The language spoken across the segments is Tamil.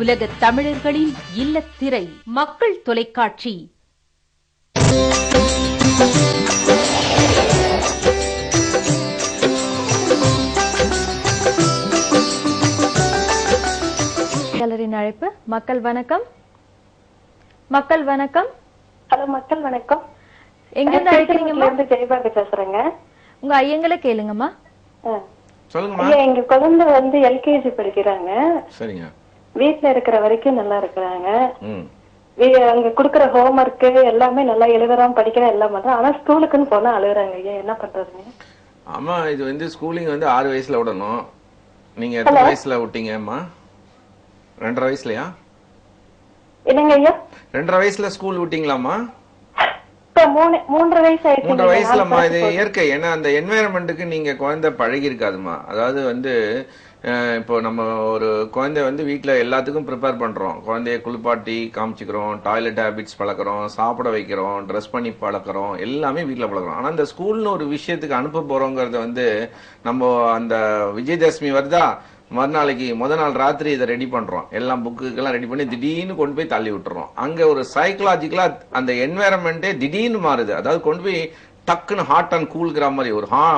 உலக தமிழர்களின் இல்லத்திரை மக்கள் தொலைக்காட்சி. அழைப்பு. மக்கள் வணக்கம். மக்கள் வணக்கம். ஹலோ மக்கள் வணக்கம். எங்க இருந்து அழைக்கிறீங்கம்மா? ஜெயபாரதி பேசுறேங்க. உங்க ஐயங்களை கேளுங்கம்மா. சொல்லுங்கம்மா. எங்க குழந்தை வந்து எல்கேஜி படிக்கிறாங்க. சரிங்க. வீட்டுல இருக்கிற வரைக்கும் நல்லா இருக்கிறாங்க. அங்க குடுக்கற ஹோம்ஒர்க் எல்லாமே நல்லா எழுதுறான், படிக்கிறேன், எல்லாம் பண்றான். ஆனா ஸ்கூலுக்குன்னு போனா அழுகுறாங்க. என்ன பண்றதுங்க? ஆமா, இது வந்து ஸ்கூலிங் வந்து 6 வயசுல விடணும். நீங்க எத்தனை வயசுல விட்டீங்கம்மா? 2.5 வயசுலயா? என்னங்க ஐயா? 2.5 வயசுல ஸ்கூல் விட்டீங்களாமா? 3 வயசு ஆயிடுச்சு. 3 வயசுலமா? இது இயற்கை. ஏன்னா அந்த என்வாயன்மெண்ட்டுக்கு நீங்க குழந்தை பழகி இருக்காதுமா. அதாவது வந்து இப்போ நம்ம ஒரு குழந்தை வந்து வீட்டுல எல்லாத்துக்கும் ப்ரிப்பேர் பண்றோம். குழந்தைய குளிப்பாட்டி காமிச்சுக்கிறோம், டாய்லெட் ஹேபிட்ஸ் பழக்கிறோம், சாப்பிட வைக்கிறோம், ட்ரெஸ் பண்ணி பழக்கிறோம், எல்லாமே வீட்டுல பழக்கிறோம். ஆனா அந்த ஸ்கூல்னு ஒரு விஷயத்துக்கு அனுப்ப போறோங்கிறத வந்து நம்ம அந்த விஜயதசமி வருதா, மறுநாளைக்கு நாள் ராத்திரி இதை ரெடி பண்றோம். எல்லாம் புக்குக்கெல்லாம் ரெடி பண்ணி திடீர்னு கொண்டு போய் தள்ளி விட்டுறோம். அங்க ஒரு சைக்கலாஜிக்கலா அந்த என்வாயன்மெண்டே திடீர்னு மாறுது. அதாவது கொண்டு போய் டக்குன்னு ஹாட் அண்ட் கூல்கிற மாதிரி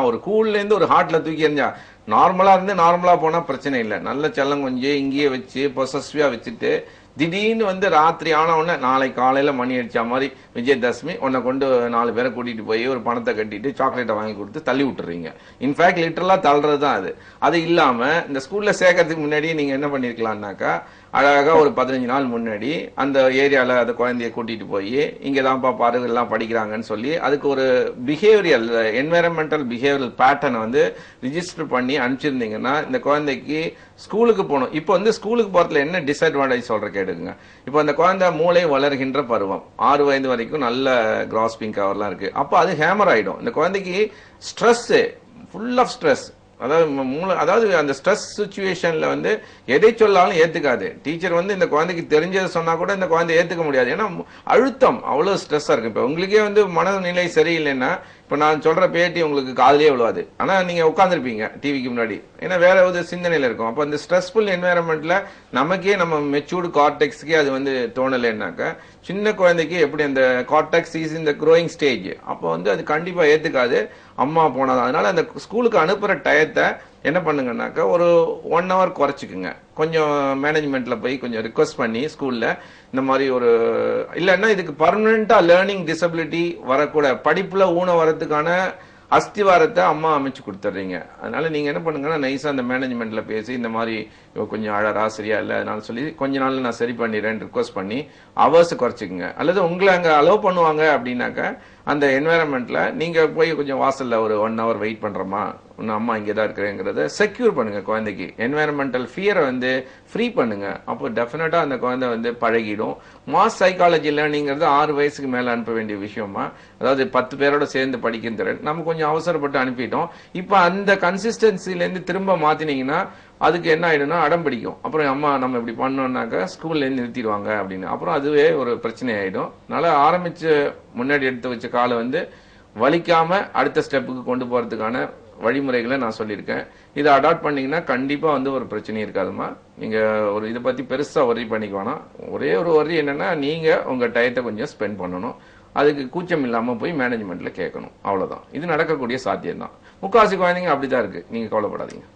ஒரு கூல்ல இருந்து ஒரு ஹாட்ல தூக்கி எறிஞ்சா நார்மலா இருந்து நார்மலா போனா பிரச்சனை இல்லை. நல்ல செல்லம் கொஞ்சம் இங்கேயே வச்சு பொசஸ்வியா வச்சுட்டு திடீர்னு வந்து ராத்திரி ஆன உடனே நாளைக்கு காலையில மணி அடிச்சா மாதிரி விஜயதசமி உன்னை கொண்டு 4 பேரை கூட்டிட்டு போய் ஒரு பணத்தை கட்டிட்டு சாக்லேட்டை வாங்கி கொடுத்து தள்ளி விட்டுறீங்க. இன்ஃபேக்ட் லிட்டரலா தள்ளுறதுதான் அது. அது இல்லாம இந்த ஸ்கூல்ல சேர்க்கறதுக்கு முன்னாடி நீங்க என்ன பண்ணிருக்கலாம்னாக்கா, அழகா ஒரு 15 நாள் முன்னாடி அந்த ஏரியால அந்த குழந்தைய கூட்டிட்டு போய் இங்கதான்ப்பா பாரு எல்லாம் படிக்கிறாங்கன்னு சொல்லி அதுக்கு ஒரு பிஹேவியரல் என்வைரன்மெண்டல் பிஹேவியரல் பேட்டர்னை வந்து ரிஜிஸ்டர் பண்ணி அனுப்பிச்சிருந்தீங்கன்னா இந்த குழந்தைக்கு ஸ்கூலுக்கு போகணும். இப்போ வந்து ஸ்கூலுக்கு போறதுல என்ன டிஸ்அட்வான்டேஜ் சொல்ற கேடுங்க. இப்போ அந்த குழந்தை மூளை வளர்கின்ற பருவம் 6 வயது வரைக்கும் நல்ல கிராஸ்பிங் கவர்லாம் இருக்கு. அப்போ அது ஹேமர் ஆயிடும். இந்த குழந்தைக்கு ஸ்ட்ரெஸ், ஃபுல் ஆஃப் ஸ்ட்ரெஸ். அதாவது அந்த ஸ்ட்ரெஸ் சிச்சுவேஷன்ல வந்து எதை சொல்லாலும் ஏத்துக்காது. டீச்சர் வந்து இந்த குழந்தைக்கு தெரிஞ்சதை சொன்னா கூட இந்த குழந்தை ஏத்துக்க முடியாது. ஏன்னா அழுத்தம் அவ்வளவு ஸ்ட்ரெஸ்ஸா இருக்கு. இப்ப உங்களுக்கே வந்து மனநிலை சரியில்லைன்னா இப்ப நான் சொல்ற பேட்டி உங்களுக்கு காதலே விழுவாது. ஆனா நீங்க உட்காந்துருப்பீங்க டிவிக்கு முன்னாடி, ஏன்னா வேற ஒரு சிந்தனையில இருக்கும். அப்ப அந்த ஸ்ட்ரெஸ்ஃபுல் என்வாயன்மெண்ட்ல நமக்கே நம்ம மெச்சூர்டு கார்டெக்ஸ்க்கே அது வந்து தோணலைன்னாக்க சின்ன குழந்தைக்கு எப்படி அந்த கார்டெக்ஸ் இஸ் இந்த க்ரோயிங் ஸ்டேஜ், அப்போ வந்து அது கண்டிப்பா ஏத்துக்காது அம்மா போனாதான். அதனால அந்த ஸ்கூலுக்கு அனுப்புற டயத்தை என்ன பண்ணுங்கன்னாக்கா ஒரு 1 hour குறைச்சிக்குங்க. கொஞ்சம் மேனேஜ்மெண்ட்ல போய் கொஞ்சம் ரிக்வஸ்ட் பண்ணி ஸ்கூல்ல இந்த மாதிரி ஒரு இல்லைன்னா இதுக்கு பர்மனண்டா லேர்னிங் டிசபிலிட்டி வரக்கூட படிப்புல ஊன வரதுக்கான அஸ்திவாரத்தை அம்மா அமைச்சு கொடுத்துறீங்க. அதனால நீங்க என்ன பண்ணுங்கன்னா நைஸா அந்த மேனேஜ்மெண்ட்ல பேசி இந்த மாதிரி கொஞ்சம் அழறா சரியா இல்ல அதனால சொல்லி கொஞ்ச நாள்ல நான் சரி பண்ணிடுறேன் ரிக்வஸ்ட் பண்ணி அவர்ஸ் குறைச்சிக்குங்க. அல்லது உங்களை அங்க அலோவ் பண்ணுவாங்க அப்படின்னாக்க அந்த என்வாயன்மெண்ட்ல நீங்க போய் கொஞ்சம் வாசல்ல ஒரு 1 hour வெயிட் பண்றோமா, உன்ன அம்மா இங்கதான் இருக்கிறேங்கிறத செக்யூர் பண்ணுங்க. குழந்தைக்கு என்வாயன்மெண்டல் ஃபியரை வந்து ஃப்ரீ பண்ணுங்க. அப்போ டெஃபினட்டா அந்த குழந்தை வந்து பழகிடும். மாஸ் சைக்காலஜி லேர்னிங்கிறது 6 வயசுக்கு மேல அனுப்ப வேண்டிய விஷயமா. அதாவது 10 பேரோட சேர்ந்து படிக்கிற நம்ம கொஞ்சம் அவசரப்பட்டு அனுப்பிட்டோம். இப்ப அந்த கன்சிஸ்டன்சில இருந்து திரும்ப மாத்தினீங்கன்னா அதுக்கு என்ன ஆயிடும்னா அடம் பிடிக்கும். அப்புறம் அம்மா நம்ம இப்படி பண்ணோம்னாக்க ஸ்கூல்ல இருந்து நிறுத்திடுவாங்க அப்படின்னு. அப்புறம் அதுவே ஒரு பிரச்சனை ஆயிடும். அதனால ஆரம்பிச்சு முன்னாடி எடுத்து வச்ச காலை வந்து வலிக்காம அடுத்த ஸ்டெப்புக்கு கொண்டு போறதுக்கான வழிமுறைகளை நான் சொல்லியிருக்கேன். இதை அடாப்ட் பண்ணீங்கன்னா கண்டிப்பா வந்து ஒரு பிரச்சனையும் இருக்காதுமா. நீங்க ஒரு இதை பத்தி பெருசா ஒர்ரி பண்ணிக்க வேணாம். ஒரே ஒரு ஒர்ரி என்னன்னா நீங்க உங்க டயத்தை கொஞ்சம் ஸ்பெண்ட் பண்ணணும். அதுக்கு கூச்சம் இல்லாம போய் மேனேஜ்மெண்ட்ல கேட்கணும். அவ்வளவுதான். இது நடக்கக்கூடிய சாத்தியம் தான். முக்காவாசி குழந்தைங்க அப்படிதான் இருக்கு. நீங்க கவலைப்படாதீங்க.